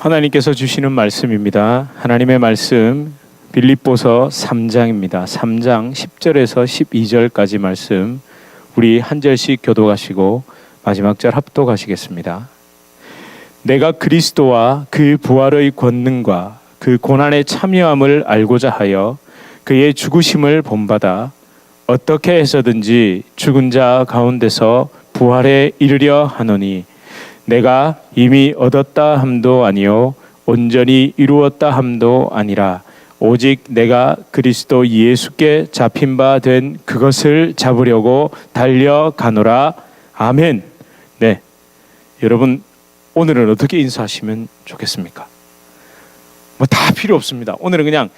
하나님께서 주시는 말씀입니다. 하나님의 말씀 빌립보서 3장입니다. 3장 10절에서 12절까지 말씀 우리 한 절씩 교독하시고 마지막 절 합독하시겠습니다. 내가 그리스도와 그 부활의 권능과 그 고난의 참여함을 알고자 하여 그의 죽으심을 본받아 어떻게 해서든지 죽은 자 가운데서 부활에 이르려 하노니 내가 이미 얻었다 함도 아니요 온전히 이루었다 함도 아니라 오직 내가 그리스도 예수께 잡힌 바 된 그것을 잡으려고 달려가노라. 아멘. 네, 여러분 오늘은 어떻게 인사하시면 좋겠습니까? 뭐 다 필요 없습니다. 오늘은 그냥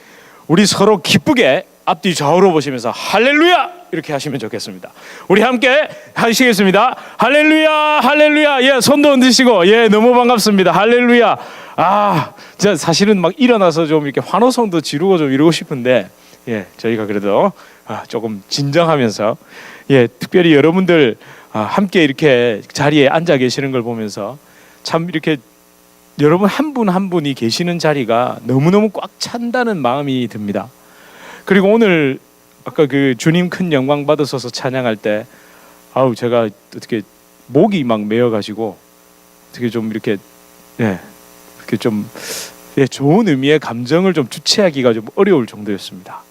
우리 서로 기쁘게 앞뒤 좌우로 보시면서 할렐루야 이렇게 하시면 좋겠습니다. 우리 함께 하시겠습니다. 할렐루야, 할렐루야. 예, 손도 흔드시고, 예, 너무 반갑습니다. 할렐루야. 진짜 사실은 막 일어나서 좀 이렇게 환호성도 지르고 좀 이러고 싶은데, 예, 저희가 그래도 조금 진정하면서, 예, 특별히 여러분들 함께 이렇게 자리에 앉아 계시는 걸 보면서 참 이렇게 여러분 한 분 한 분이 계시는 자리가 너무너무 꽉 찬다는 마음이 듭니다. 그리고 오늘 아까 그 주님 큰 영광 받으셔서 찬양할 때 제가 어떻게 목이 막 메어가지고 어떻게 좀 이렇게 이렇게 좀 좋은 의미의 감정을 좀 주체하기가 좀 어려울 정도였습니다.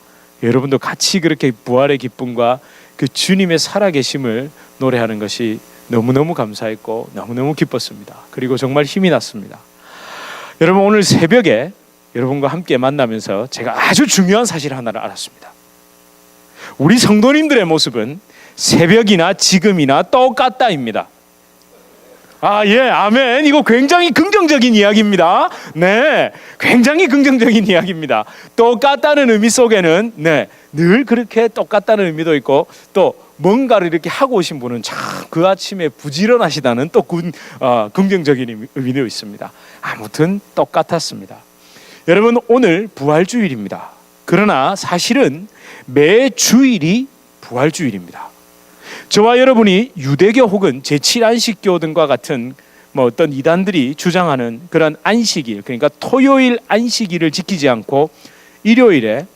여러분도 같이 그렇게 부활의 기쁨과 그 주님의 살아계심을 노래하는 것이 너무너무 감사했고 너무너무 기뻤습니다. 그리고 정말 힘이 났습니다. 여러분 오늘 새벽에 여러분과 함께 만나면서 제가 아주 중요한 사실 하나를 알았습니다. 우리 성도님들의 모습은 새벽이나 지금이나 똑같다입니다. 예, 아멘. 이거 굉장히 긍정적인 이야기입니다. 네, 굉장히 긍정적인 이야기입니다. 똑같다는 의미 속에는 늘 그렇게 똑같다는 의미도 있고 또 뭔가를 이렇게 하고 오신 분은 참 그 아침에 부지런하시다는 또 긍정적인 의미도 있습니다. 아무튼 똑같았습니다. 여러분 오늘 부활주일입니다. 그러나 사실은 매 주일이 부활주일입니다. 저와 여러분이 유대교 혹은 제7안식교 등과 같은 어떤 이단들이 주장하는 그런 안식일, 그러니까 토요일 안식일을 지키지 않고 일요일에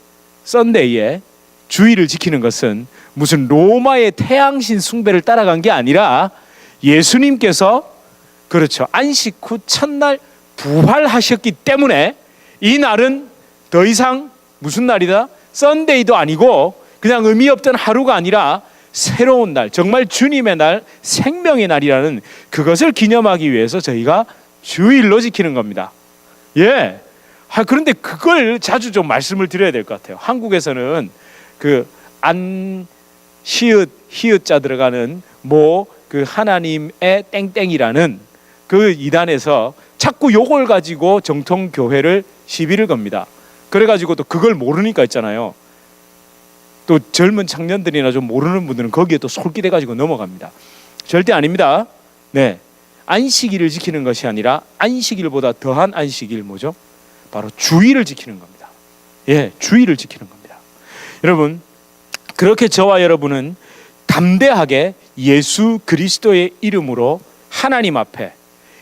썬데이에 주일을 지키는 것은 무슨 로마의 태양신 숭배를 따라간 게 아니라 예수님께서 그렇죠, 안식 후 첫날 부활하셨기 때문에 이 날은 더 이상 무슨 날이다? 썬데이도 아니고 그냥 의미 없던 하루가 아니라 새로운 날, 정말 주님의 날, 생명의 날이라는 그것을 기념하기 위해서 저희가 주일로 지키는 겁니다. 예. 그런데 그걸 자주 좀 말씀을 드려야 될 것 같아요. 한국에서는 그 안, 시읒, 히읗자 들어가는 그 하나님의 땡땡이라는 그 이단에서 자꾸 요걸 가지고 정통교회를 시비를 겁니다. 그래가지고 또 그걸 모르니까 있잖아요. 또 젊은 청년들이나 좀 모르는 분들은 거기에 또 솔깃해가지고 넘어갑니다. 절대 아닙니다. 네, 안식일을 지키는 것이 아니라 안식일보다 더한 안식일 뭐죠? 바로 주일을 지키는 겁니다. 예, 주일을 지키는 겁니다. 여러분, 그렇게 저와 여러분은 담대하게 예수 그리스도의 이름으로 하나님 앞에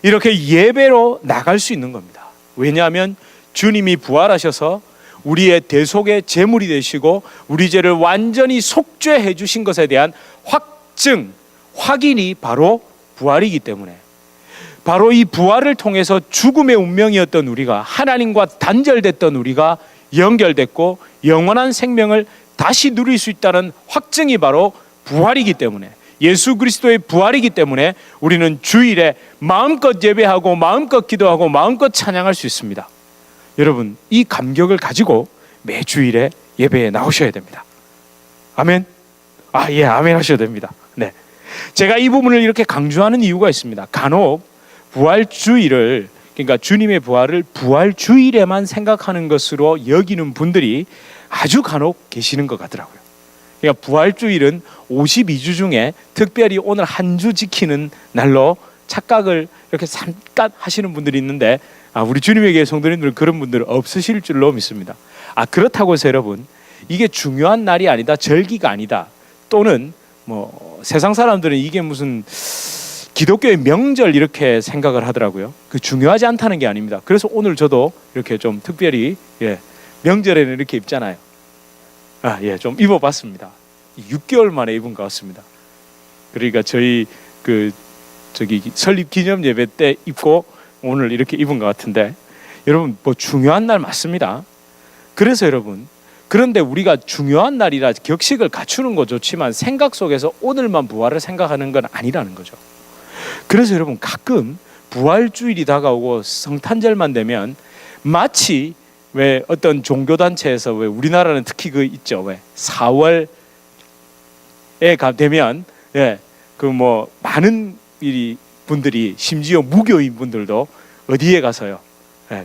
이렇게 예배로 나갈 수 있는 겁니다. 왜냐하면 주님이 부활하셔서 우리의 대속의 제물이 되시고 우리 죄를 완전히 속죄해 주신 것에 대한 확증, 확인이 바로 부활이기 때문에, 바로 이 부활을 통해서 죽음의 운명이었던 우리가, 하나님과 단절됐던 우리가 연결됐고 영원한 생명을 다시 누릴 수 있다는 확증이 바로 부활이기 때문에, 예수 그리스도의 부활이기 때문에 우리는 주일에 마음껏 예배하고 마음껏 기도하고 마음껏 찬양할 수 있습니다. 여러분, 이 감격을 가지고 매 주일에 예배에 나오셔야 됩니다. 아멘. 예, 아멘 하셔야 됩니다. 네, 제가 이 부분을 이렇게 강조하는 이유가 있습니다. 간혹 부활주일을, 그러니까 주님의 부활을 부활주일에만 생각하는 것으로 여기는 분들이 아주 간혹 계시는 것 같더라고요. 그러니까 부활주일은 52주 중에 특별히 오늘 한 주 지키는 날로 착각을 이렇게 잠깐 하시는 분들이 있는데, 우리 주님의 교회 성도님들은 그런 분들 없으실 줄로 믿습니다. 그렇다고 해서 여러분, 이게 중요한 날이 아니다, 절기가 아니다, 또는 세상 사람들은 이게 무슨 기독교의 명절 이렇게 생각을 하더라고요. 그 중요하지 않다는 게 아닙니다. 그래서 오늘 저도 이렇게 좀 특별히 명절에는 이렇게 입잖아요. 좀 입어봤습니다. 6개월 만에 입은 것 같습니다. 그러니까 저희 설립 기념 예배 때 입고 오늘 이렇게 입은 것 같은데, 여러분 뭐 중요한 날 맞습니다. 그래서 여러분, 그런데 우리가 중요한 날이라 격식을 갖추는 거 좋지만 생각 속에서 오늘만 부활을 생각하는 건 아니라는 거죠. 그래서 여러분, 가끔 부활주일이 다가오고 성탄절만 되면 마치 왜 어떤 종교단체에서 왜 우리나라는 특히 그 있죠, 왜 4월에 되면 그 뭐 많은 분들이, 심지어 무교인 분들도 어디에 가서요,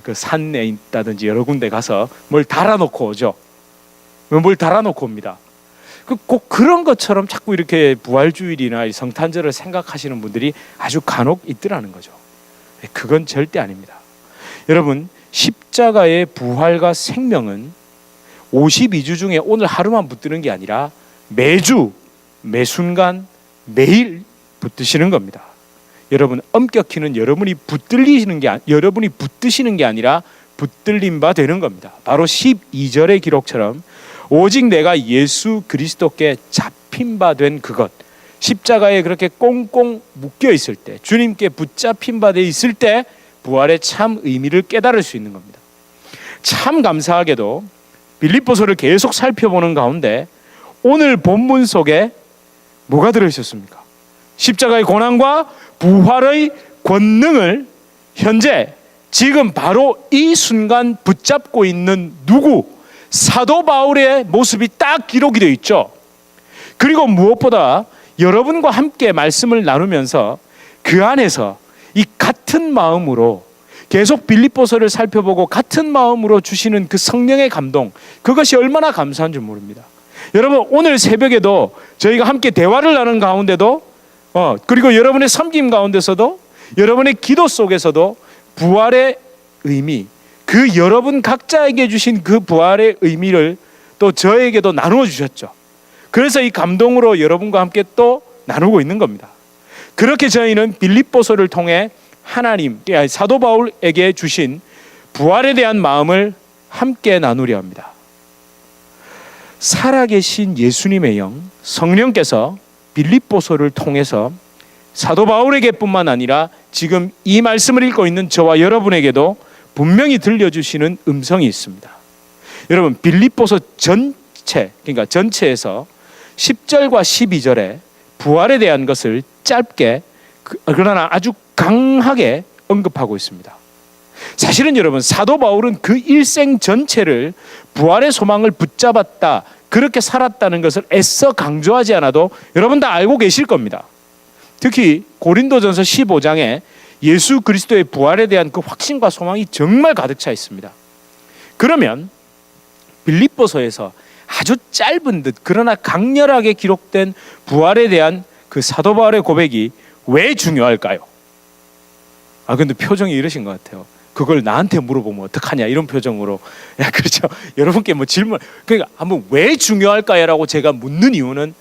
그 산에 있다든지 여러 군데 가서 뭘 달아놓고 오죠. 뭘 달아놓고 옵니다. 꼭 그런 것처럼 자꾸 이렇게 부활주일이나 성탄절을 생각하시는 분들이 아주 간혹 있더라는 거죠. 그건 절대 아닙니다. 여러분, 십자가의 부활과 생명은 52주 중에 오늘 하루만 붙드는 게 아니라 매주, 매순간, 매일 붙드시는 겁니다. 여러분, 엄격히는 여러분이 붙드시는 게 아니라 붙들림 바 되는 겁니다. 바로 12절의 기록처럼 오직 내가 예수 그리스도께 잡힌 바 된 그것, 십자가에 그렇게 꽁꽁 묶여 있을 때, 주님께 붙잡힌 바 돼 있을 때 부활의 참 의미를 깨달을 수 있는 겁니다. 참 감사하게도 빌립보서를 계속 살펴보는 가운데 오늘 본문 속에 뭐가 들어있었습니까? 십자가의 고난과 부활의 권능을 현재 지금 바로 이 순간 붙잡고 있는 누구? 사도 바울의 모습이 딱 기록이 되어 있죠. 그리고 무엇보다 여러분과 함께 말씀을 나누면서 그 안에서 이 같은 마음으로 계속 빌립보서를 살펴보고 같은 마음으로 주시는 그 성령의 감동, 그것이 얼마나 감사한 줄 모릅니다. 여러분, 오늘 새벽에도 저희가 함께 대화를 나눈 가운데도 그리고 여러분의 섬김 가운데서도, 여러분의 기도 속에서도 부활의 의미, 그 여러분 각자에게 주신 그 부활의 의미를 또 저에게도 나누어 주셨죠. 그래서 이 감동으로 여러분과 함께 또 나누고 있는 겁니다. 그렇게 저희는 빌립보서를 통해 하나님, 사도 바울에게 주신 부활에 대한 마음을 함께 나누려 합니다. 살아계신 예수님의 영, 성령께서 빌립보서를 통해서 사도 바울에게뿐만 아니라 지금 이 말씀을 읽고 있는 저와 여러분에게도 분명히 들려주시는 음성이 있습니다. 여러분, 빌립보서 그러니까 전체에서 10절과 12절에 부활에 대한 것을 짧게 그러나 아주 강하게 언급하고 있습니다. 사실은 여러분, 사도 바울은 그 일생 전체를 부활의 소망을 붙잡았다, 그렇게 살았다는 것을 애써 강조하지 않아도 여러분 다 알고 계실 겁니다. 특히 고린도전서 15장에 예수 그리스도의 부활에 대한 그 확신과 소망이 정말 가득 차 있습니다. 그러면 빌립보서에서 아주 짧은 듯 그러나 강렬하게 기록된 부활에 대한 그 사도 바울의 고백이 왜 중요할까요? 근데 표정이 이러신 것 같아요. 그걸 나한테 물어보면 어떡하냐, 이런 표정으로. 그렇죠. 여러분께 질문, 그러니까 한번 왜 중요할까요라고 제가 묻는 이유는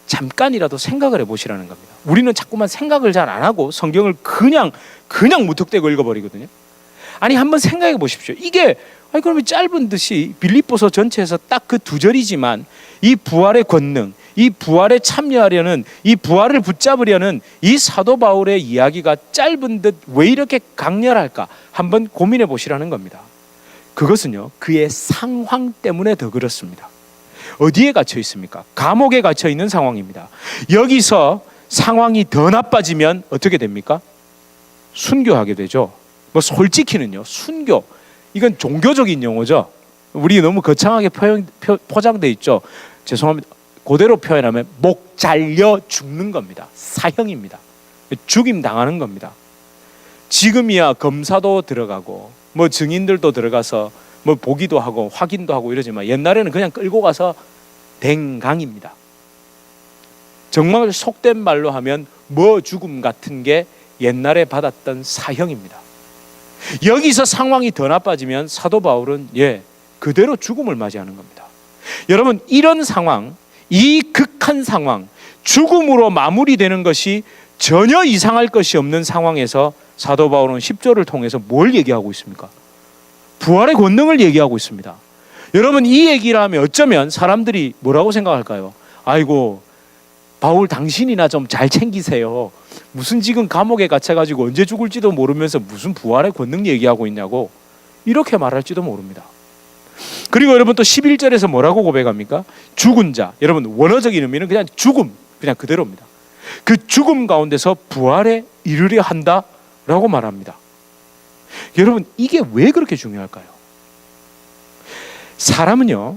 잠깐이라도 생각을 해보시라는 겁니다. 우리는 자꾸만 생각을 잘 안 하고 성경을 그냥 무턱대고 읽어버리거든요. 아니, 한번 생각해 보십시오. 이게 그러면 짧은 듯이 빌립보서 전체에서 딱 그 2절이지만 이 부활의 권능, 이 부활에 참여하려는, 이 부활을 붙잡으려는 이 사도 바울의 이야기가 짧은 듯 왜 이렇게 강렬할까? 한번 고민해 보시라는 겁니다. 그것은요, 그의 상황 때문에 더 그렇습니다. 어디에 갇혀 있습니까? 감옥에 갇혀 있는 상황입니다. 여기서 상황이 더 나빠지면 어떻게 됩니까? 순교하게 되죠. 솔직히는요, 순교, 이건 종교적인 용어죠. 우리 너무 거창하게 포장돼 있죠. 죄송합니다. 그대로 표현하면 목 잘려 죽는 겁니다. 사형입니다. 죽임 당하는 겁니다. 지금이야 검사도 들어가고 증인들도 들어가서 보기도 하고 확인도 하고 이러지만 옛날에는 그냥 끌고 가서 댕강입니다. 정말 속된 말로 하면 죽음 같은 게 옛날에 받았던 사형입니다. 여기서 상황이 더 나빠지면 사도 바울은 그대로 죽음을 맞이하는 겁니다. 여러분, 이런 상황, 이 극한 상황, 죽음으로 마무리되는 것이 전혀 이상할 것이 없는 상황에서 사도 바울은 10절을 통해서 뭘 얘기하고 있습니까? 부활의 권능을 얘기하고 있습니다. 여러분, 이 얘기를 하면 어쩌면 사람들이 뭐라고 생각할까요? 아이고, 바울 당신이나 좀 잘 챙기세요. 무슨 지금 감옥에 갇혀가지고 언제 죽을지도 모르면서 무슨 부활의 권능 얘기하고 있냐고 이렇게 말할지도 모릅니다. 그리고 여러분 또 11절에서 뭐라고 고백합니까? 죽은 자, 여러분 원어적인 의미는 그냥 죽음, 그냥 그대로입니다. 그 죽음 가운데서 부활에 이르려 한다라고 말합니다. 여러분, 이게 왜 그렇게 중요할까요? 사람은요,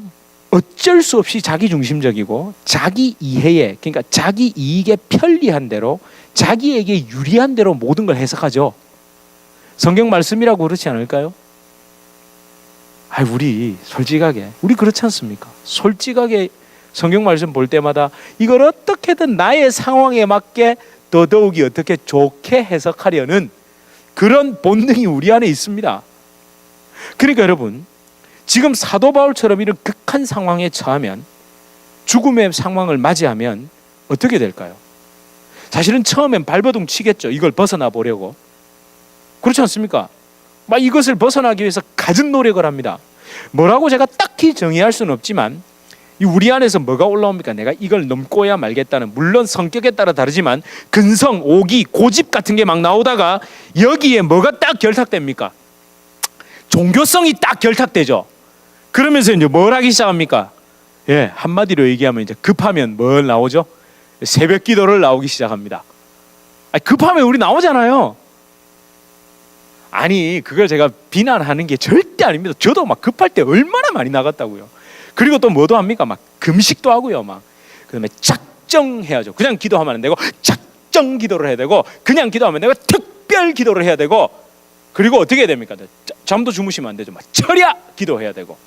어쩔 수 없이 자기중심적이고 자기 이해에, 그러니까 자기 이익에 편리한 대로, 자기에게 유리한 대로 모든 걸 해석하죠. 성경 말씀이라고 그렇지 않을까요? 우리 솔직하게, 우리 그렇지 않습니까? 솔직하게 성경 말씀 볼 때마다 이걸 어떻게든 나의 상황에 맞게 더더욱이 어떻게 좋게 해석하려는 그런 본능이 우리 안에 있습니다. 그러니까 여러분, 지금 사도 바울처럼 이런 극한 상황에 처하면, 죽음의 상황을 맞이하면 어떻게 될까요? 사실은 처음엔 발버둥 치겠죠. 이걸 벗어나 보려고. 그렇지 않습니까? 막 이것을 벗어나기 위해서 갖은 노력을 합니다. 뭐라고 제가 딱히 정의할 수는 없지만 우리 안에서 뭐가 올라옵니까? 내가 이걸 넘고야 말겠다는, 물론 성격에 따라 다르지만 근성, 오기, 고집 같은 게 막 나오다가 여기에 뭐가 딱 결탁됩니까? 종교성이 딱 결탁되죠. 그러면서 이제 뭘 하기 시작합니까? 한마디로 얘기하면 이제 급하면 뭘 나오죠? 새벽 기도를 나오기 시작합니다. 급하면 우리 나오잖아요. 아니, 그걸 제가 비난하는 게 절대 아닙니다. 저도 막 급할 때 얼마나 많이 나갔다고요. 그리고 또 뭐도 합니까? 막 금식도 하고요. 막 그다음에 작정해야죠. 그냥 기도하면 안 되고 작정 기도를 해야 되고, 그냥 기도하면 되고 특별 기도를 해야 되고, 그리고 어떻게 해야 됩니까? 잠도 주무시면 안 되죠. 막 철야 기도해야 되고.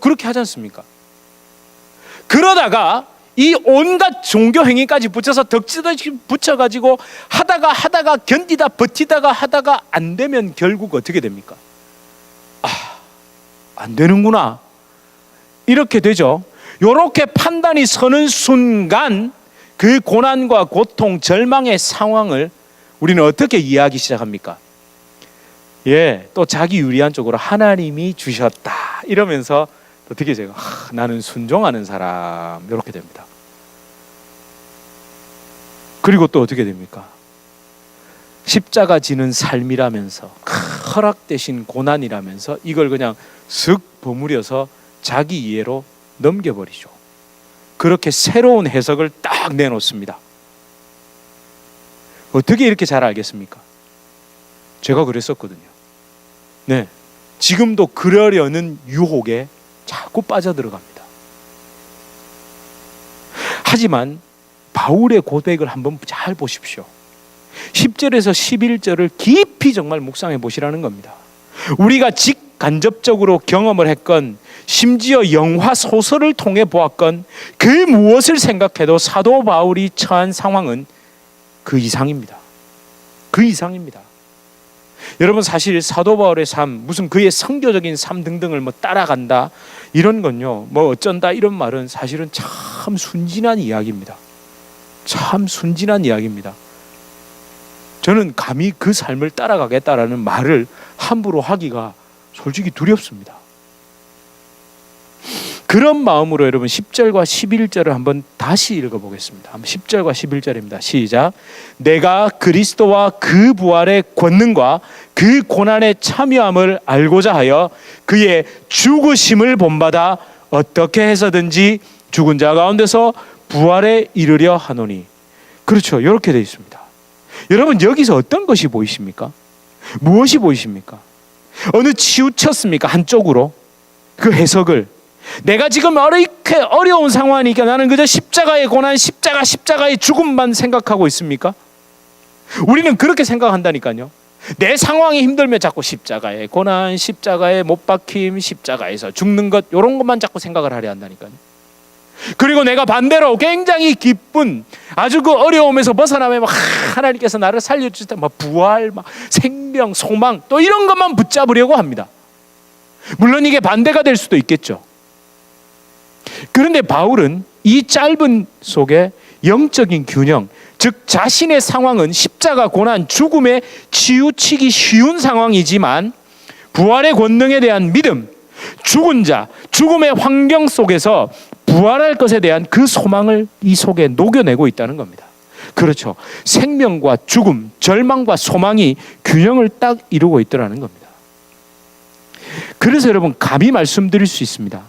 그렇게 하지 않습니까? 그러다가 이 온갖 종교 행위까지 붙여서 덕지덕지 붙여가지고 하다가 견디다 버티다가 하다가 안 되면 결국 어떻게 됩니까? 안 되는구나, 이렇게 되죠. 이렇게 판단이 서는 순간 그 고난과 고통, 절망의 상황을 우리는 어떻게 이해하기 시작합니까? 또 자기 유리한 쪽으로 하나님이 주셨다 이러면서 어떻게 제가 나는 순종하는 사람, 이렇게 됩니다. 그리고 또 어떻게 됩니까? 십자가 지는 삶이라면서, 허락되신 고난이라면서 이걸 그냥 슥 버무려서 자기 이해로 넘겨버리죠. 그렇게 새로운 해석을 딱 내놓습니다. 어떻게 이렇게 잘 알겠습니까? 제가 그랬었거든요. 지금도 그러려는 유혹에 자꾸 빠져들어갑니다. 하지만 바울의 고백을 한번 잘 보십시오. 10절에서 11절을 깊이 정말 묵상해 보시라는 겁니다. 우리가 직간접적으로 경험을 했건, 심지어 영화 소설을 통해 보았건, 그 무엇을 생각해도 사도 바울이 처한 상황은 그 이상입니다. 그 이상입니다. 여러분, 사실 사도 바울의 삶, 무슨 그의 선교적인 삶 등등을 뭐 따라간다 이런 건요, 뭐 어쩐다 이런 말은 사실은 참 순진한 이야기입니다. 참 순진한 이야기입니다. 저는 감히 그 삶을 따라가겠다라는 말을 함부로 하기가 솔직히 두렵습니다. 그런 마음으로 여러분 10절과 11절을 한번 다시 읽어보겠습니다. 10절과 11절입니다. 시작. 내가 그리스도와 그 부활의 권능과 그 고난의 참여함을 알고자 하여 그의 죽으심을 본받아 어떻게 해서든지 죽은 자 가운데서 부활에 이르려 하노니. 그렇죠. 이렇게 되어 있습니다. 여러분, 여기서 어떤 것이 보이십니까? 무엇이 보이십니까? 어느 치우쳤습니까? 한쪽으로 그 해석을. 내가 지금 이렇게 어려운 상황이니까 나는 그저 십자가의 고난, 십자가의 죽음만 생각하고 있습니까? 우리는 그렇게 생각한다니까요. 내 상황이 힘들면 자꾸 십자가의 고난, 십자가의 못 박힘, 십자가에서 죽는 것, 이런 것만 자꾸 생각을 하려 한다니까요. 그리고 내가 반대로 굉장히 기쁜, 아주 그 어려움에서 벗어나면 막 하나님께서 나를 살려주실 때 막 부활, 막 생명, 소망, 또 이런 것만 붙잡으려고 합니다. 물론 이게 반대가 될 수도 있겠죠. 그런데 바울은 이 짧은 속에 영적인 균형, 즉 자신의 상황은 십자가 고난 죽음에 치우치기 쉬운 상황이지만 부활의 권능에 대한 믿음, 죽은 자, 죽음의 환경 속에서 부활할 것에 대한 그 소망을 이 속에 녹여내고 있다는 겁니다. 그렇죠. 생명과 죽음, 절망과 소망이 균형을 딱 이루고 있더라는 겁니다. 그래서 여러분 감히 말씀드릴 수 있습니다.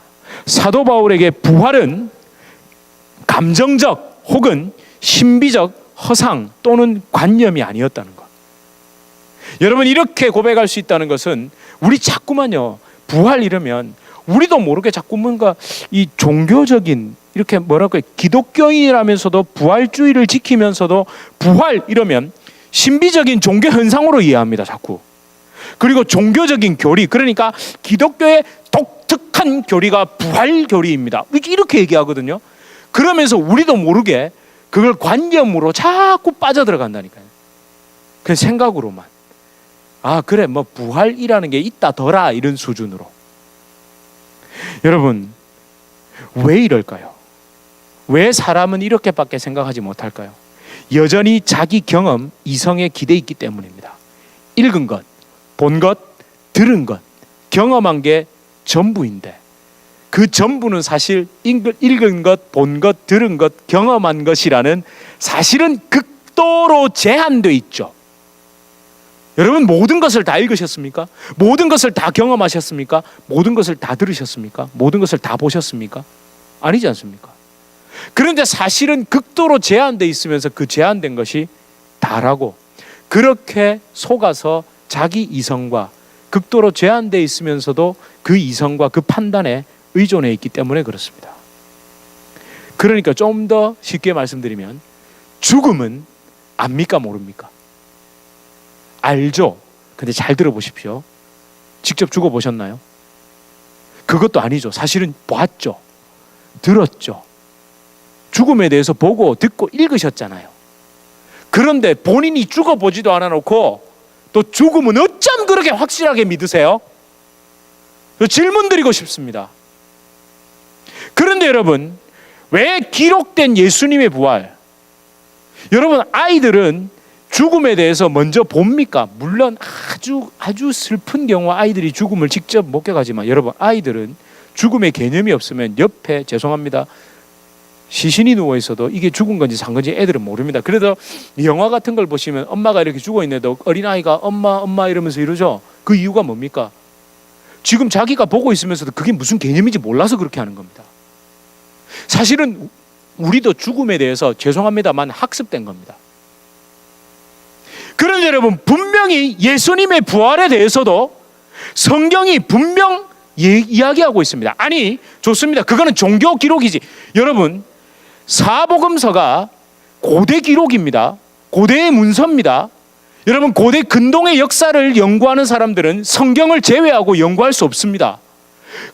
사도 바울에게 부활은 감정적 혹은 신비적 허상 또는 관념이 아니었다는 것. 여러분 이렇게 고백할 수 있다는 것은 우리 자꾸만요 부활 이러면 우리도 모르게 자꾸 뭔가 이 종교적인 이렇게 뭐랄까요 기독교인이라면서도 부활주의를 지키면서도 부활 이러면 신비적인 종교 현상으로 이해합니다 자꾸. 그리고 종교적인 교리 그러니까 기독교의 독특한 교리가 부활 교리입니다 이렇게 얘기하거든요. 그러면서 우리도 모르게 그걸 관념으로 자꾸 빠져들어간다니까요. 그 생각으로만 아 그래 뭐 부활이라는 게 있다더라 이런 수준으로. 여러분 왜 이럴까요? 왜 사람은 이렇게밖에 생각하지 못할까요? 여전히 자기 경험, 이성에 기대 있기 때문입니다. 읽은 것, 본 것, 들은 것, 경험한 게 전부인데 그 전부는 사실 읽은 것, 본 것, 들은 것, 경험한 것이라는 사실은 극도로 제한되어 있죠. 여러분 모든 것을 다 읽으셨습니까? 모든 것을 다 경험하셨습니까? 모든 것을 다 들으셨습니까? 모든 것을 다 보셨습니까? 아니지 않습니까? 그런데 사실은 극도로 제한되어 있으면서 그 제한된 것이 다라고 그렇게 속아서 자기 이성과 극도로 제한되어 있으면서도 그 이성과 그 판단에 의존해 있기 때문에 그렇습니다. 그러니까 좀 더 쉽게 말씀드리면 죽음은 압니까 모릅니까? 알죠. 근데 잘 들어보십시오. 직접 죽어보셨나요? 그것도 아니죠. 사실은 봤죠. 들었죠. 죽음에 대해서 보고 듣고 읽으셨잖아요. 그런데 본인이 죽어보지도 않아놓고 또 죽음은 어쩜 그렇게 확실하게 믿으세요? 질문 드리고 싶습니다. 그런데 여러분 왜 기록된 예수님의 부활 여러분 아이들은 죽음에 대해서 먼저 봅니까? 물론 아주 슬픈 경우 아이들이 죽음을 직접 목격하지만 여러분 아이들은 죽음의 개념이 없으면 옆에 죄송합니다 시신이 누워 있어도 이게 죽은 건지 산 건지 애들은 모릅니다. 그래서 영화 같은 걸 보시면 엄마가 이렇게 죽어 있는데도 어린아이가 엄마 이러면서 이러죠. 그 이유가 뭡니까? 지금 자기가 보고 있으면서도 그게 무슨 개념인지 몰라서 그렇게 하는 겁니다. 사실은 우리도 죽음에 대해서 죄송합니다만 학습된 겁니다. 그런데 여러분 분명히 예수님의 부활에 대해서도 성경이 분명 이야기하고 있습니다. 아니 좋습니다. 그거는 종교 기록이지. 여러분 사복음서가 고대 기록입니다. 고대의 문서입니다. 여러분 고대 근동의 역사를 연구하는 사람들은 성경을 제외하고 연구할 수 없습니다.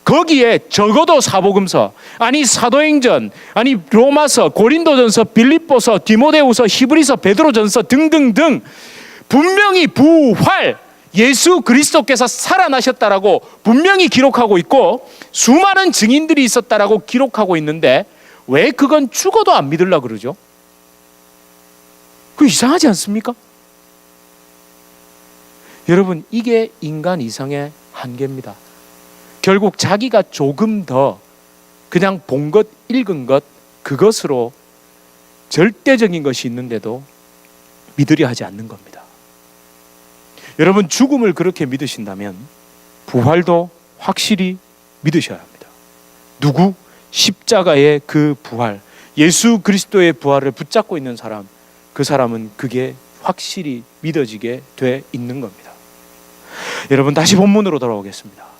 거기에 적어도 사복음서, 아니 사도행전, 아니 로마서, 고린도전서, 빌립보서, 디모데후서, 히브리서, 베드로전서 등등등 분명히 부활, 예수 그리스도께서 살아나셨다라고 분명히 기록하고 있고 수많은 증인들이 있었다라고 기록하고 있는데 왜 그건 죽어도 안 믿으려고 그러죠? 그거 이상하지 않습니까? 여러분 이게 인간 이성의 한계입니다. 결국 자기가 조금 더 그냥 본 것, 읽은 것 그것으로 절대적인 것이 있는데도 믿으려 하지 않는 겁니다. 여러분 죽음을 그렇게 믿으신다면 부활도 확실히 믿으셔야 합니다. 누구? 십자가의 그 부활, 예수 그리스도의 부활을 붙잡고 있는 사람, 그 사람은 그게 확실히 믿어지게 돼 있는 겁니다. 여러분 다시 본문으로 돌아오겠습니다.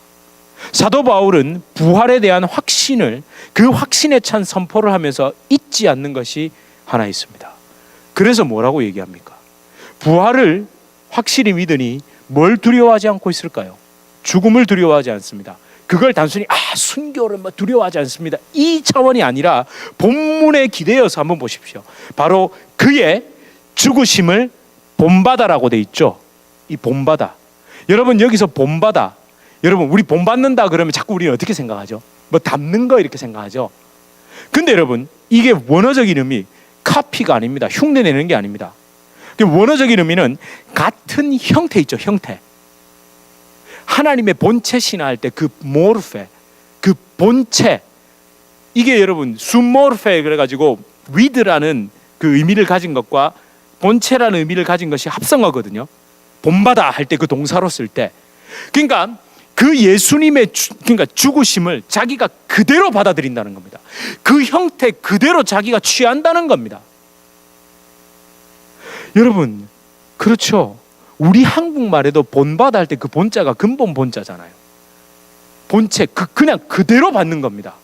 사도 바울은 부활에 대한 확신을 그 확신에 찬 선포를 하면서 잊지 않는 것이 하나 있습니다. 그래서 뭐라고 얘기합니까? 부활을 확실히 믿으니 뭘 두려워하지 않고 있을까요? 죽음을 두려워하지 않습니다. 그걸 단순히 순교를 두려워하지 않습니다. 이 차원이 아니라 본문에 기대어서 한번 보십시오. 바로 그의 죽으심을 본받아라고 돼 있죠. 이 본받아. 여러분 여기서 본받아. 여러분 우리 본받는다 그러면 자꾸 우리는 어떻게 생각하죠? 뭐 담는 거 이렇게 생각하죠. 근데 여러분 이게 원어적인 의미 카피가 아닙니다. 흉내내는 게 아닙니다. 원어적인 의미는 같은 형태 있죠. 형태. 하나님의 본체 신화할 때 그 모르페, 그 본체, 이게 여러분 수모르페 그래가지고 위드라는 그 의미를 가진 것과 본체라는 의미를 가진 것이 합성어거든요. 본받아 할 때 그 동사로 쓸 때. 그러니까 그 예수님의 그러니까 죽으심을 자기가 그대로 받아들인다는 겁니다. 그 형태 그대로 자기가 취한다는 겁니다. 여러분, 그렇죠. 우리 한국말에도 본받아 할 때 그 본자가 근본 본자잖아요. 본체 그냥 그대로 받는 겁니다.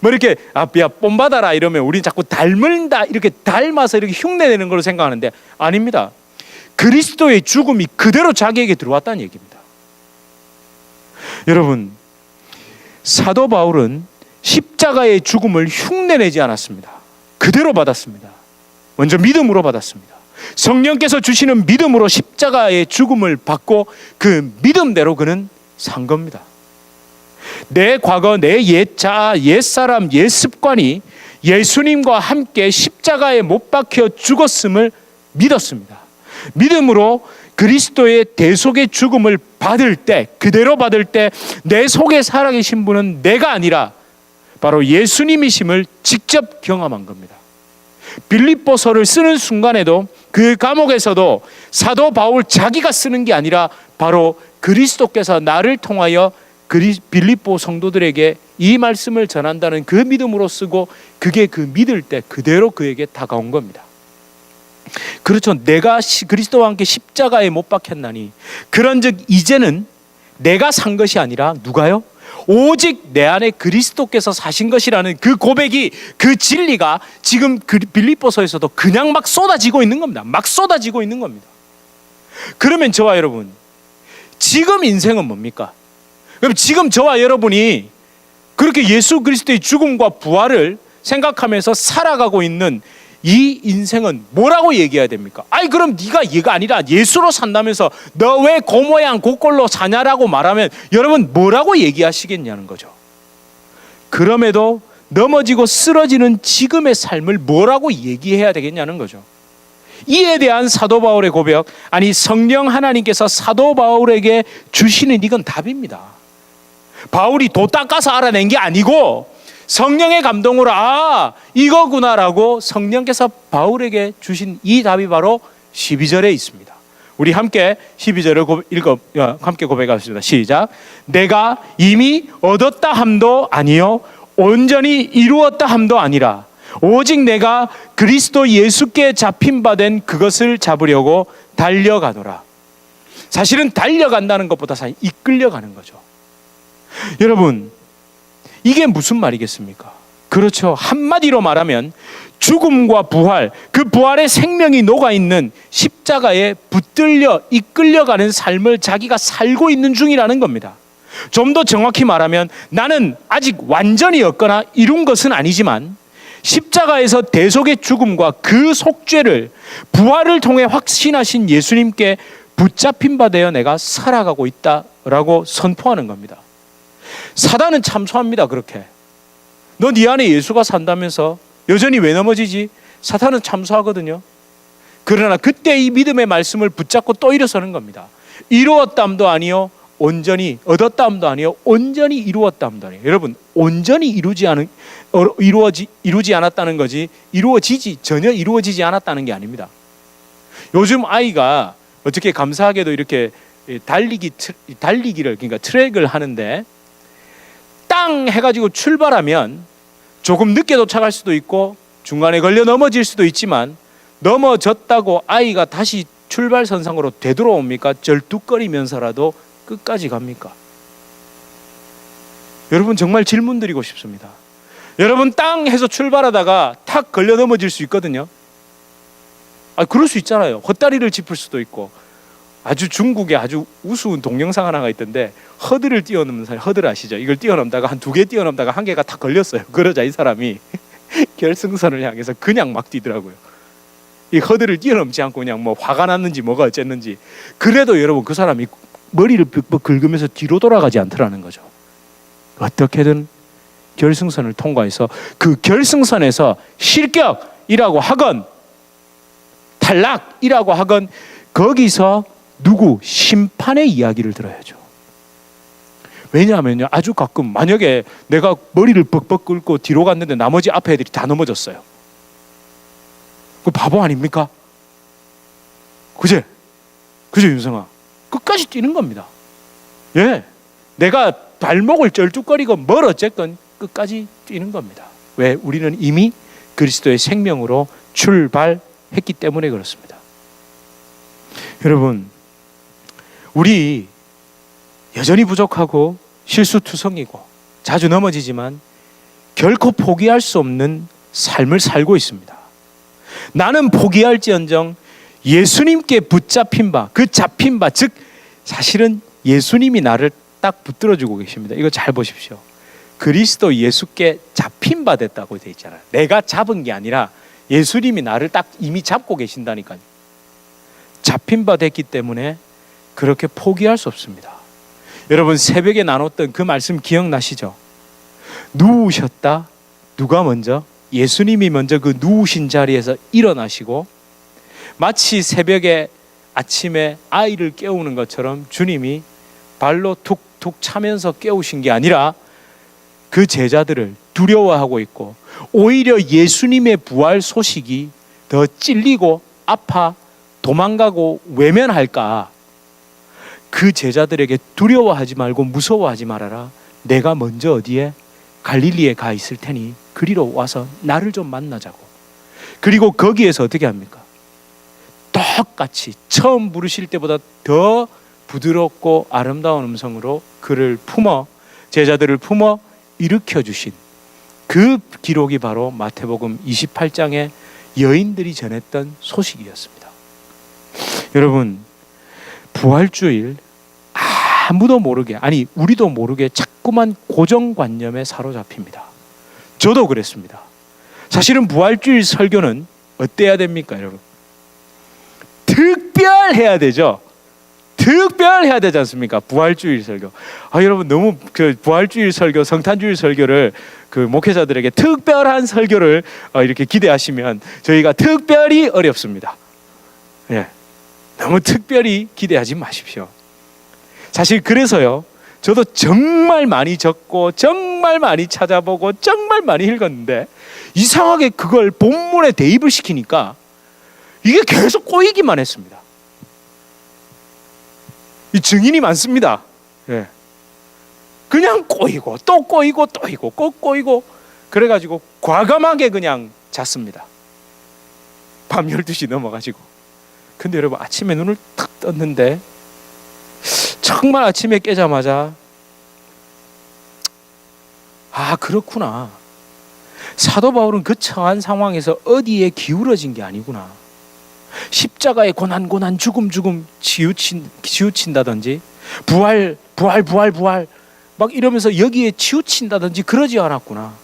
뭐 이렇게 야 본받아라 이러면 우리 자꾸 닮는다 이렇게 닮아서 이렇게 흉내내는 걸로 생각하는데 아닙니다. 그리스도의 죽음이 그대로 자기에게 들어왔다는 얘기입니다. 여러분, 사도 바울은 십자가의 죽음을 흉내내지 않았습니다. 그대로 받았습니다. 먼저 믿음으로 받았습니다. 성령께서 주시는 믿음으로 십자가의 죽음을 받고 그 믿음대로 그는 산 겁니다. 내 과거, 내 옛자, 옛사람, 옛습관이 예수님과 함께 십자가에 못 박혀 죽었음을 믿었습니다. 믿음으로 그리스도의 대속의 죽음을 받을 때, 그대로 받을 때 내 속에 살아계신 분은 내가 아니라 바로 예수님이심을 직접 경험한 겁니다. 빌립보서를 쓰는 순간에도 그 감옥에서도 사도 바울 자기가 쓰는 게 아니라 바로 그리스도께서 나를 통하여 빌립보 성도들에게 이 말씀을 전한다는 그 믿음으로 쓰고 그게 그 믿을 때 그대로 그에게 다가온 겁니다. 그렇죠. 내가 그리스도와 함께 십자가에 못 박혔나니 그런즉 이제는 내가 산 것이 아니라 누가요? 오직 내 안에 그리스도께서 사신 것이라는 그 고백이, 그 진리가 지금 빌립보서에서도 그냥 막 쏟아지고 있는 겁니다. 막 쏟아지고 있는 겁니다. 그러면 저와 여러분, 지금 인생은 뭡니까? 그럼 지금 저와 여러분이 그렇게 예수 그리스도의 죽음과 부활을 생각하면서 살아가고 있는 이 인생은 뭐라고 얘기해야 됩니까? 아니 그럼 네가 얘가 아니라 예수로 산다면서 너 왜 고모양 고꼴로 사냐라고 말하면 여러분 뭐라고 얘기하시겠냐는 거죠. 그럼에도 넘어지고 쓰러지는 지금의 삶을 뭐라고 얘기해야 되겠냐는 거죠. 이에 대한 사도 바울의 고백, 아니 성령 하나님께서 사도 바울에게 주시는 이건 답입니다. 바울이 도 닦아서 알아낸 게 아니고 성령의 감동으로 이거구나라고 성령께서 바울에게 주신 이 답이 바로 12절에 있습니다. 우리 함께 12절을 함께 고백하겠습니다. 시작. 내가 이미 얻었다 함도 아니요 온전히 이루었다 함도 아니라 오직 내가 그리스도 예수께 잡힌 바 된 그것을 잡으려고 달려가노라. 사실은 달려간다는 것보다 사실 이끌려가는 거죠. 여러분, 이게 무슨 말이겠습니까? 그렇죠. 한마디로 말하면 죽음과 부활, 그 부활의 생명이 녹아있는 십자가에 붙들려 이끌려가는 삶을 자기가 살고 있는 중이라는 겁니다. 좀 더 정확히 말하면 나는 아직 완전히 얻거나 이룬 것은 아니지만 십자가에서 대속의 죽음과 그 속죄를 부활을 통해 확신하신 예수님께 붙잡힌 바 되어 내가 살아가고 있다라고 선포하는 겁니다. 사단은 참소합니다. 그렇게 너 네 안에 예수가 산다면서 여전히 왜 넘어지지? 사탄은 참소하거든요. 그러나 그때 이 믿음의 말씀을 붙잡고 또 일어서는 겁니다. 이루었담도 아니요 온전히 얻었담도 아니요 온전히 이루었담도 아니요. 여러분, 온전히 이루지 않았다는 거지 전혀 이루어지지 않았다는 게 아닙니다. 요즘 아이가 어떻게 감사하게도 이렇게 달리기를 그러니까 트랙을 하는데 땅 해가지고 출발하면 조금 늦게 도착할 수도 있고 중간에 걸려 넘어질 수도 있지만 넘어졌다고 아이가 다시 출발선상으로 되돌아옵니까? 절뚝거리면서라도 끝까지 갑니까? 여러분 정말 질문 드리고 싶습니다. 여러분 땅 해서 출발하다가 탁 걸려 넘어질 수 있거든요. 그럴 수 있잖아요. 헛다리를 짚을 수도 있고. 아주 중국에 아주 우스운 동영상 하나가 있던데 허들을 뛰어넘는 사람, 허들 아시죠? 이걸 뛰어넘다가 한 2개 뛰어넘다가 한 개가 탁 걸렸어요. 그러자 이 사람이 결승선을 향해서 그냥 막 뛰더라고요. 이 허들을 뛰어넘지 않고 그냥 뭐 화가 났는지 뭐가 어쨌는지. 그래도 여러분 그 사람이 머리를 벽 긁으면서 뒤로 돌아가지 않더라는 거죠. 어떻게든 결승선을 통과해서 그 결승선에서 실격 부활이라고 하건 탈락이라고 하건 거기서 누구? 심판의 이야기를 들어야죠. 왜냐하면요, 아주 가끔 만약에 내가 머리를 벅벅 긁고 뒤로 갔는데 나머지 앞에 애들이 다 넘어졌어요. 그 바보 아닙니까? 그제 윤성아, 끝까지 뛰는 겁니다. 예, 내가 발목을 쩔뚝거리건 뭘 어쨌건 끝까지 뛰는 겁니다. 왜? 우리는 이미 그리스도의 생명으로 출발했기 때문에 그렇습니다. 여러분, 우리 여전히 부족하고 실수투성이고 자주 넘어지지만 결코 포기할 수 없는 삶을 살고 있습니다. 나는 포기할지언정 예수님께 붙잡힌 바, 그 잡힌 바, 즉 사실은 예수님이 나를 딱 붙들어주고 계십니다. 이거 잘 보십시오. 그리스도 예수께 잡힌 바 됐다고 되어 있잖아요. 내가 잡은 게 아니라 예수님이 나를 딱 이미 잡고 계신다니까요. 잡힌 바 됐기 때문에 그렇게 포기할 수 없습니다. 여러분, 새벽에 나눴던 그 말씀 기억나시죠? 누우셨다. 누가 먼저? 예수님이 먼저 그 누우신 자리에서 일어나시고 마치 새벽에 아침에 아이를 깨우는 것처럼 주님이 발로 툭툭 차면서 깨우신 게 아니라 그 제자들을 두려워하고 있고 오히려 예수님의 부활 소식이 더 찔리고 아파 도망가고 외면할까, 그 제자들에게 두려워하지 말고 무서워하지 말아라. 내가 먼저 어디에? 갈릴리에 가 있을 테니 그리로 와서 나를 좀 만나자고. 그리고 거기에서 어떻게 합니까? 똑같이 처음 부르실 때보다 더 부드럽고 아름다운 음성으로 그를 품어, 제자들을 품어 일으켜 주신 그 기록이 바로 마태복음 28장의 여인들이 전했던 소식이었습니다. 여러분, 부활주일 아무도 모르게, 아니 우리도 모르게 자꾸만 고정관념에 사로잡힙니다. 저도 그랬습니다. 사실은 부활주일 설교는 어때야 됩니까, 여러분? 특별해야 되죠. 특별해야 되지 않습니까? 부활주일 설교. 여러분, 너무 그 부활주일 설교, 성탄주일 설교를 그 목회자들에게 특별한 설교를 이렇게 기대하시면 저희가 특별히 어렵습니다. 예, 너무 특별히 기대하지 마십시오. 사실 그래서요, 저도 정말 많이 적고 정말 많이 찾아보고 정말 많이 읽었는데 이상하게 그걸 본문에 대입을 시키니까 이게 계속 꼬이기만 했습니다. 이 증인이 많습니다. 예. 그냥 꼬이고 또 꼬이고 또 꼬이고 그래가지고 과감하게 그냥 잤습니다. 밤 12시 넘어가지고. 근데 여러분, 아침에 눈을 탁 떴는데 정말 아침에 깨자마자 그렇구나. 사도 바울은 그 처한 상황에서 어디에 기울어진 게 아니구나. 십자가의 고난 죽음 치우친다든지 부활 막 이러면서 여기에 치우친다든지 그러지 않았구나.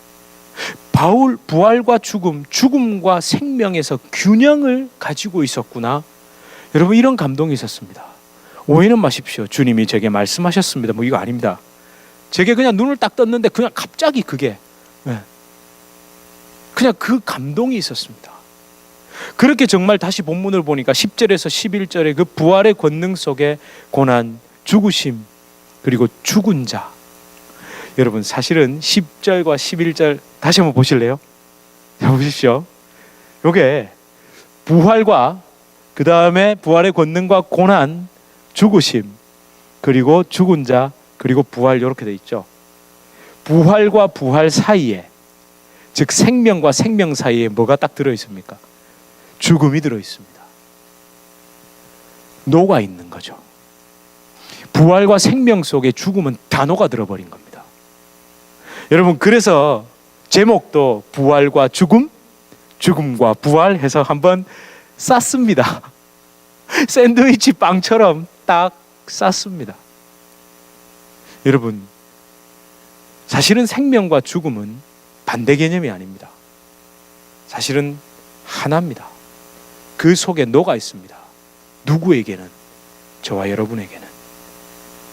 바울 부활과 죽음과 생명에서 균형을 가지고 있었구나. 여러분, 이런 감동이 있었습니다. 오해는 마십시오. 주님이 제게 말씀하셨습니다. 이거 아닙니다. 제게 그냥 눈을 딱 떴는데 그냥 갑자기 그게 그냥 그 감동이 있었습니다. 그렇게 정말 다시 본문을 보니까 10절에서 11절의 그 부활의 권능 속에 고난, 죽으심, 그리고 죽은 자. 여러분, 사실은 10절과 11절 다시 한번 보실래요? 자, 보십시오. 요게 부활과 그 다음에 부활의 권능과 고난, 죽으심, 그리고 죽은 자, 그리고 부활, 이렇게 돼 있죠. 부활과 부활 사이에, 즉 생명과 생명 사이에 뭐가 딱 들어 있습니까? 죽음이 들어 있습니다. 녹아 있는 거죠. 부활과 생명 속에 죽음은 다 녹아 들어버린 겁니다. 여러분, 그래서 제목도 부활과 죽음, 죽음과 부활 해서 한번 쌌습니다. 샌드위치 빵처럼 딱 쌌습니다. 여러분, 사실은 생명과 죽음은 반대 개념이 아닙니다. 사실은 하나입니다. 그 속에 녹아 있습니다. 누구에게는? 저와 여러분에게는.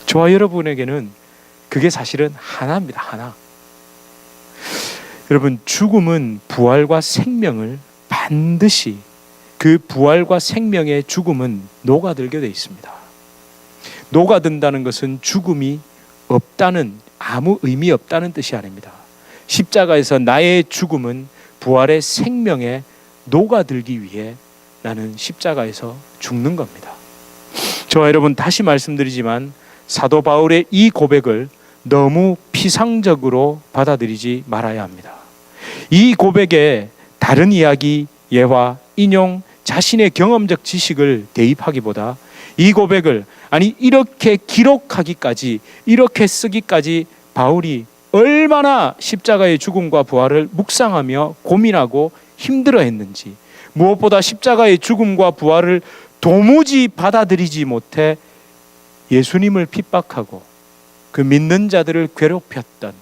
저와 여러분에게는 그게 사실은 하나입니다. 하나. 여러분, 죽음은 부활과 생명을 반드시 그 부활과 생명의 죽음은 녹아들게 되어 있습니다. 녹아든다는 것은 죽음이 없다는, 아무 의미 없다는 뜻이 아닙니다. 십자가에서 나의 죽음은 부활의 생명에 녹아들기 위해 나는 십자가에서 죽는 겁니다. 저와 여러분, 다시 말씀드리지만 사도 바울의 이 고백을 너무 피상적으로 받아들이지 말아야 합니다. 이 고백에 다른 이야기, 예화, 인용, 자신의 경험적 지식을 대입하기보다 이 고백을, 아니 이렇게 기록하기까지, 이렇게 쓰기까지 바울이 얼마나 십자가의 죽음과 부활을 묵상하며 고민하고 힘들어했는지, 무엇보다 십자가의 죽음과 부활을 도무지 받아들이지 못해 예수님을 핍박하고 그 믿는 자들을 괴롭혔던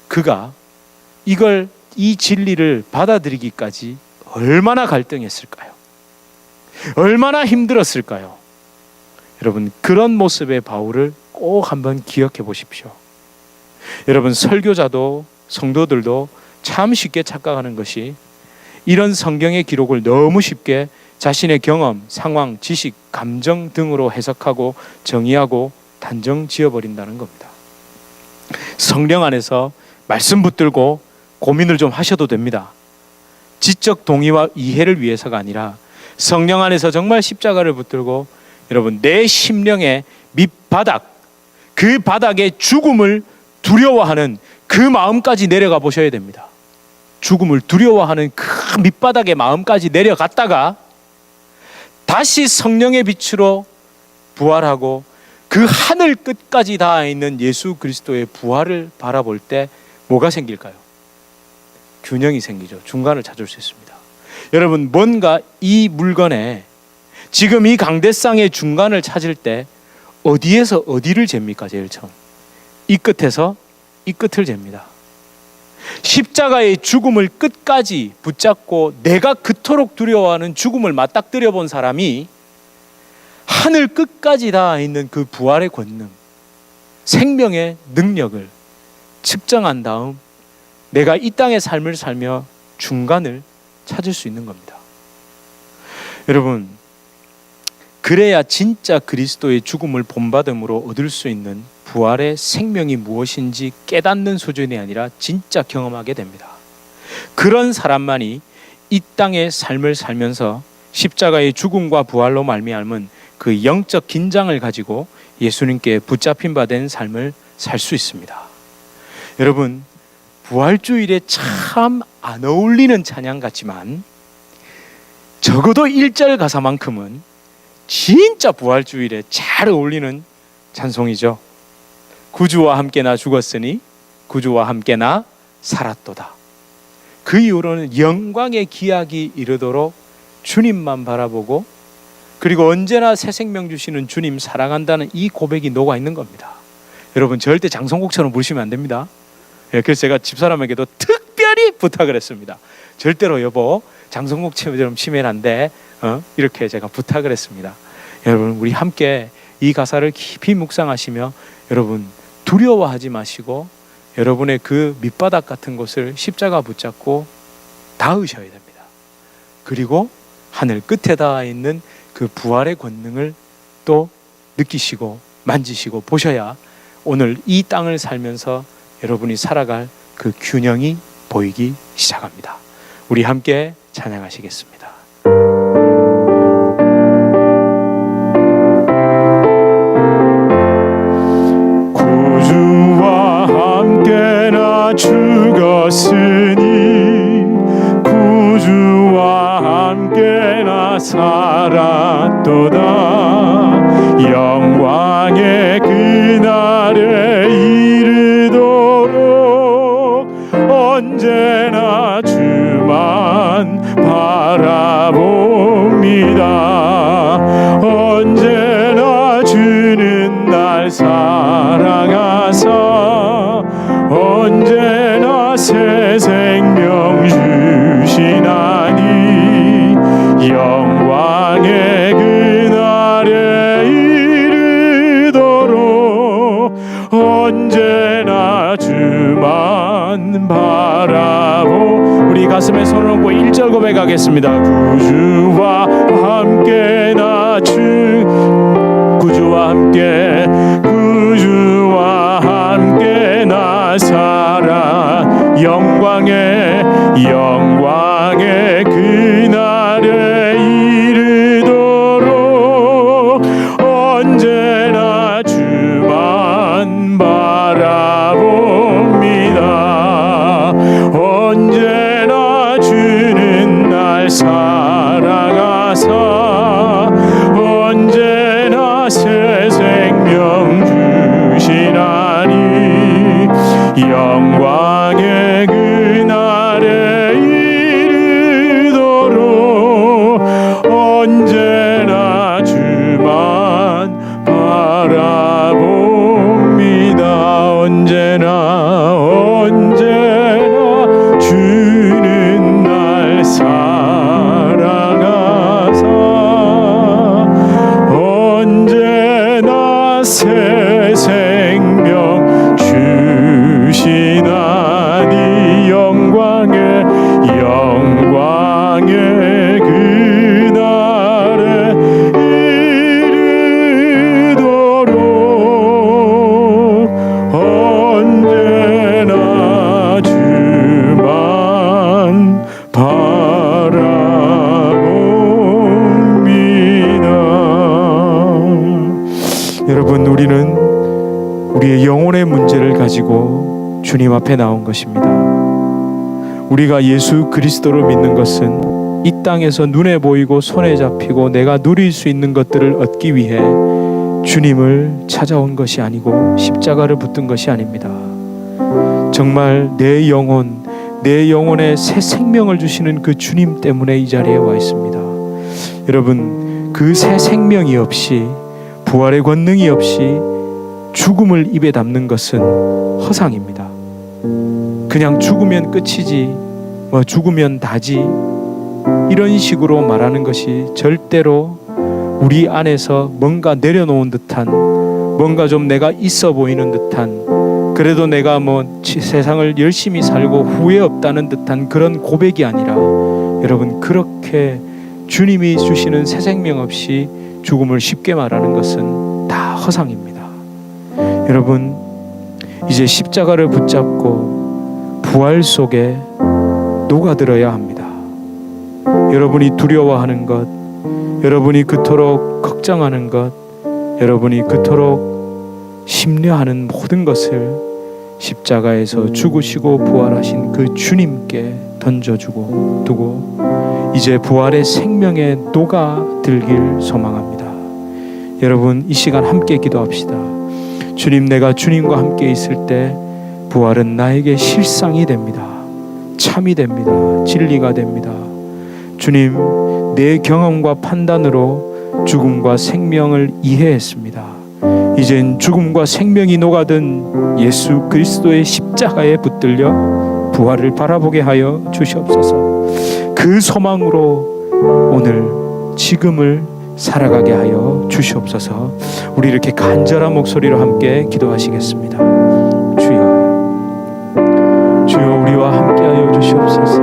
그가 이 진리를 받아들이기까지 얼마나 갈등했을까요? 얼마나 힘들었을까요? 여러분, 그런 모습의 바울을 꼭 한번 기억해 보십시오. 여러분, 설교자도 성도들도 참 쉽게 착각하는 것이 이런 성경의 기록을 너무 쉽게 자신의 경험, 상황, 지식, 감정 등으로 해석하고 정의하고 단정 지어버린다는 겁니다. 성령 안에서 말씀 붙들고 고민을 좀 하셔도 됩니다. 지적 동의와 이해를 위해서가 아니라 성령 안에서 정말 십자가를 붙들고 여러분, 내 심령의 밑바닥, 그 바닥의 죽음을 두려워하는 그 마음까지 내려가 보셔야 됩니다. 죽음을 두려워하는 그 밑바닥의 마음까지 내려갔다가 다시 성령의 빛으로 부활하고 그 하늘 끝까지 닿아 있는 예수 그리스도의 부활을 바라볼 때 뭐가 생길까요? 균형이 생기죠. 중간을 찾을 수 있습니다. 여러분, 뭔가 이 물건에 지금 이 강대상의 중간을 찾을 때 어디에서 어디를 잽니까? 제일 처음 이 끝에서 이 끝을 잽니다. 십자가의 죽음을 끝까지 붙잡고 내가 그토록 두려워하는 죽음을 맞닥뜨려 본 사람이 하늘 끝까지 닿아 있는 그 부활의 권능, 생명의 능력을 측정한 다음 내가 이 땅의 삶을 살며 중간을 찾을 수 있는 겁니다. 여러분, 그래야 진짜 그리스도의 죽음을 본받음으로 얻을 수 있는 부활의 생명이 무엇인지 깨닫는 수준이 아니라 진짜 경험하게 됩니다. 그런 사람만이 이 땅의 삶을 살면서 십자가의 죽음과 부활로 말미암은 그 영적 긴장을 가지고 예수님께 붙잡힌 바 된 삶을 살 수 있습니다. 여러분, 부활주일에 참 안 어울리는 찬양 같지만 적어도 1절 가사만큼은 진짜 부활주일에 잘 어울리는 찬송이죠. 구주와 함께 나 죽었으니 구주와 함께 나 살았도다. 그 이후로는 영광의 기약이 이르도록 주님만 바라보고, 그리고 언제나 새 생명 주시는 주님 사랑한다는 이 고백이 녹아 있는 겁니다. 여러분, 절대 장성국처럼 부르시면 안 됩니다. 그래서 제가 집사람에게도 특별히 부탁을 했습니다. 절대로 여보 장성국처럼 치면 안 돼. 이렇게 제가 부탁을 했습니다. 여러분, 우리 함께 이 가사를 깊이 묵상하시며 여러분 두려워하지 마시고 여러분의 그 밑바닥 같은 곳을 십자가 붙잡고 닿으셔야 됩니다. 그리고 하늘 끝에 닿아 있는 그 부활의 권능을 또 느끼시고 만지시고 보셔야 오늘 이 땅을 살면서 여러분이 살아갈 그 균형이 보이기 시작합니다. 우리 함께 찬양하시겠습니다. 구주와 함께 나 죽었으니 구주와 함께 나 살았도다. 영광의 그날에 이르도록 언제나 주만 바라봅니다. 언제나 주는 날 사랑하사 언제나 새 생명 주시나니 영광의 그날에 이르도록 언제나 주만 바라보. 우리 가슴에 손을 얹고 1절 걸 고백하겠습니다. 구주와 함께 구주와 함께 나 살아 영광의 그날에 이르도록 언제나 주만 바라봅니다. 언제나 주는 날 살아가사 언제나 새 생명 주시나니 영광의 그날에 이르도록 언제나 주만 바라봅니다. 언제나 주는 날 살아가사 언제나 새 생명 주시나니 영광의 그날에 이르도록 언제나 주만 바라봅니다. 여러분, 우리는 우리의 영혼의 문제를 가지고 주님 앞에 나온 것입니다. 우리가 예수 그리스도를 믿는 것은 이 땅에서 눈에 보이고 손에 잡히고 내가 누릴 수 있는 것들을 얻기 위해 주님을 찾아온 것이 아니고 십자가를 붙든 것이 아닙니다. 정말 내 영혼에 새 생명을 주시는 그 주님 때문에 이 자리에 와 있습니다. 여러분, 그 새 생명이 없이, 부활의 권능이 없이 죽음을 입에 담는 것은 허상입니다. 그냥 죽으면 끝이지, 죽으면 다지, 이런 식으로 말하는 것이 절대로 우리 안에서 뭔가 내려놓은 듯한, 뭔가 좀 내가 있어 보이는 듯한, 그래도 내가 세상을 열심히 살고 후회 없다는 듯한 그런 고백이 아니라, 여러분, 그렇게 주님이 주시는 새 생명 없이 죽음을 쉽게 말하는 것은 다 허상입니다. 여러분, 이제 십자가를 붙잡고 부활 속에 녹아들어야 합니다. 여러분이 두려워하는 것, 여러분이 그토록 걱정하는 것, 여러분이 그토록 심려하는 모든 것을 십자가에서 죽으시고 부활하신 그 주님께 던져주고 두고 이제 부활의 생명에 녹아들길 소망합니다. 여러분, 이 시간 함께 기도합시다. 주님, 내가 주님과 함께 있을 때 부활은 나에게 실상이 됩니다. 참이 됩니다. 진리가 됩니다. 주님, 내 경험과 판단으로 죽음과 생명을 이해했습니다. 이젠 죽음과 생명이 녹아든 예수 그리스도의 십자가에 붙들려 부활을 바라보게 하여 주시옵소서. 그 소망으로 오늘 지금을 살아가게 하여 주시옵소서. 우리 이렇게 간절한 목소리로 함께 기도하시겠습니다. 주여 우리와 함께 하여 주시옵소서.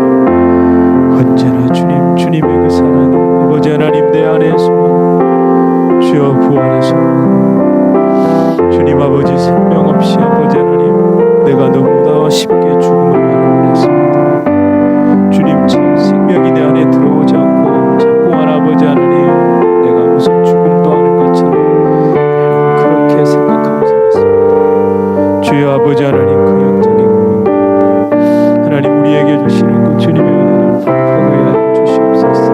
언제나 주님의 그 사랑이 아버지 하나님 내 안에 소망, 주여 부활의 소망, 주님 아버지 생명 없이 아버지 하나님 내가 너무나 쉽게 죽음을 바라보냈습니다. 주님, 참 생명이 내 안에 들어오지 않고 자꾸만 아버지 하나님 내가 무슨 죽음도 하는 것처럼 그렇게 생각하고 살았습니다. 주여 아버지 하나님, 그 영적인 하나님 우리에게 주시는 그 주님의 은혜를 보게 하여 주시옵소서.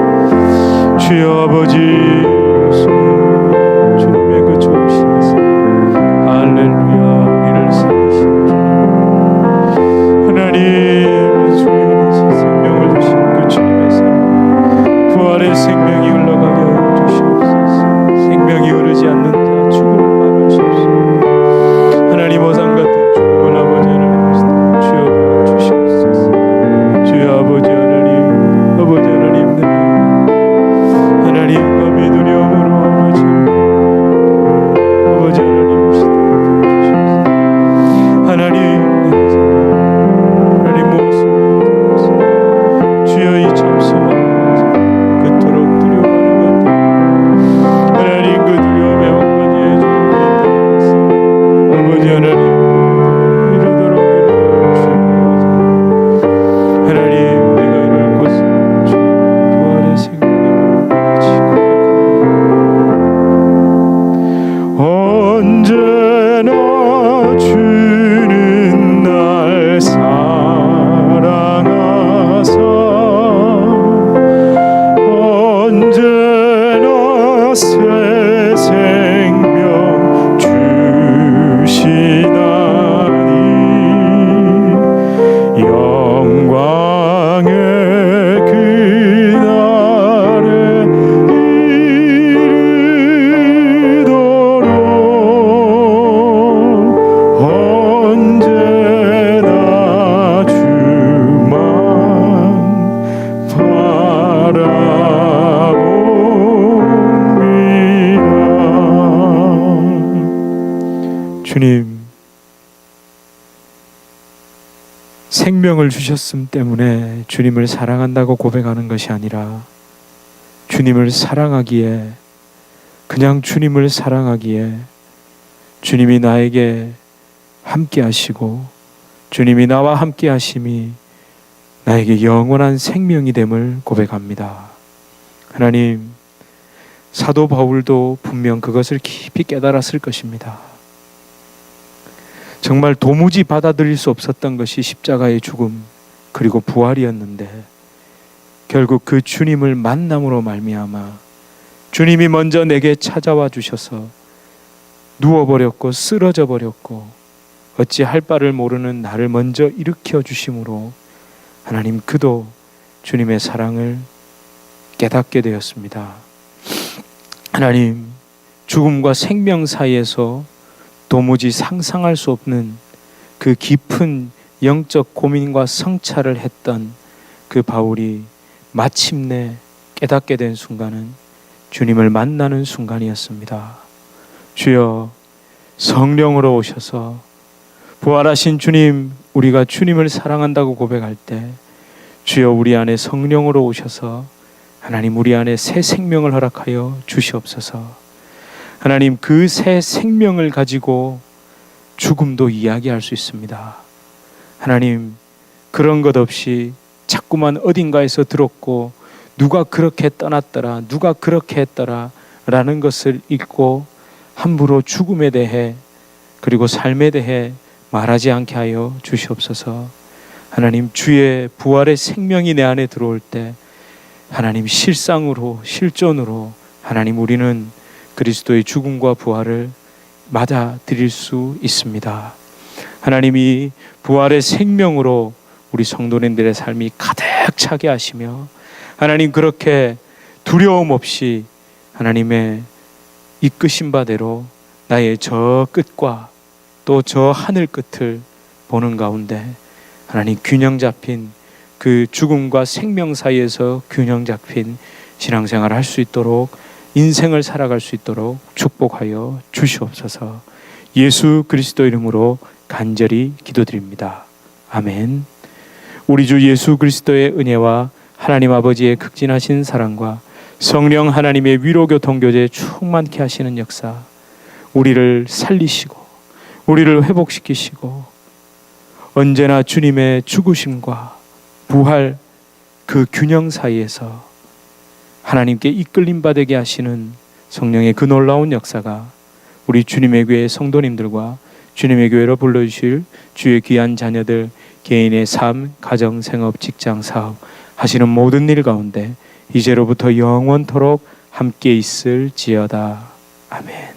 주여 아버지, 주님의 그 좋으심에서 할렐루야 우리를 살리시는 주님, 하나님 주님의 생명을 주신 그 주님의 사랑, 부활의 생명이 흘러가게 하여 주시옵소서. 생명이 흐르지 않는 자 죽음을 말하시옵소서. 하나님 오상 같은 죽음을 아버지 하나님 주여 주시옵소서. 주여 아버지 하나님 내 하나님과 믿으려 주님, 생명을 주셨음 때문에 주님을 사랑한다고 고백하는 것이 아니라 주님을 사랑하기에, 그냥 주님을 사랑하기에 주님이 나에게 함께 하시고 주님이 나와 함께 하심이 나에게 영원한 생명이 됨을 고백합니다. 하나님, 사도 바울도 분명 그것을 깊이 깨달았을 것입니다. 정말 도무지 받아들일 수 없었던 것이 십자가의 죽음 그리고 부활이었는데, 결국 그 주님을 만남으로 말미암아 주님이 먼저 내게 찾아와 주셔서 누워버렸고 쓰러져 버렸고 어찌할 바를 모르는 나를 먼저 일으켜 주심으로 하나님, 그도 주님의 사랑을 깨닫게 되었습니다. 하나님, 죽음과 생명 사이에서 도무지 상상할 수 없는 그 깊은 영적 고민과 성찰을 했던 그 바울이 마침내 깨닫게 된 순간은 주님을 만나는 순간이었습니다. 주여, 성령으로 오셔서 부활하신 주님, 우리가 주님을 사랑한다고 고백할 때 주여 우리 안에 성령으로 오셔서 하나님, 우리 안에 새 생명을 허락하여 주시옵소서. 하나님, 그 새 생명을 가지고 죽음도 이야기할 수 있습니다. 하나님, 그런 것 없이 자꾸만 어딘가에서 들었고 누가 그렇게 떠났더라, 누가 그렇게 했더라 라는 것을 읽고 함부로 죽음에 대해 그리고 삶에 대해 말하지 않게 하여 주시옵소서. 하나님, 주의 부활의 생명이 내 안에 들어올 때 하나님, 실상으로 실존으로 하나님, 우리는 그리스도의 죽음과 부활을 맞아들일 수 있습니다. 하나님이 부활의 생명으로 우리 성도님들의 삶이 가득 차게 하시며 하나님, 그렇게 두려움 없이 하나님의 이끄신 바대로 나의 저 끝과 또 저 하늘 끝을 보는 가운데 하나님, 균형 잡힌 그 죽음과 생명 사이에서 균형 잡힌 신앙생활을 할 수 있도록, 인생을 살아갈 수 있도록 축복하여 주시옵소서. 예수 그리스도 이름으로 간절히 기도드립니다. 아멘. 우리 주 예수 그리스도의 은혜와 하나님 아버지의 극진하신 사랑과 성령 하나님의 위로교통교제 충만케 하시는 역사, 우리를 살리시고 우리를 회복시키시고 언제나 주님의 죽으심과 부활 그 균형 사이에서 하나님께 이끌림 받게 하시는 성령의 그 놀라운 역사가 우리 주님의 교회 성도님들과 주님의 교회로 불러주실 주의 귀한 자녀들 개인의 삶, 가정, 생업, 직장, 사업 하시는 모든 일 가운데 이제로부터 영원토록 함께 있을지어다. 아멘.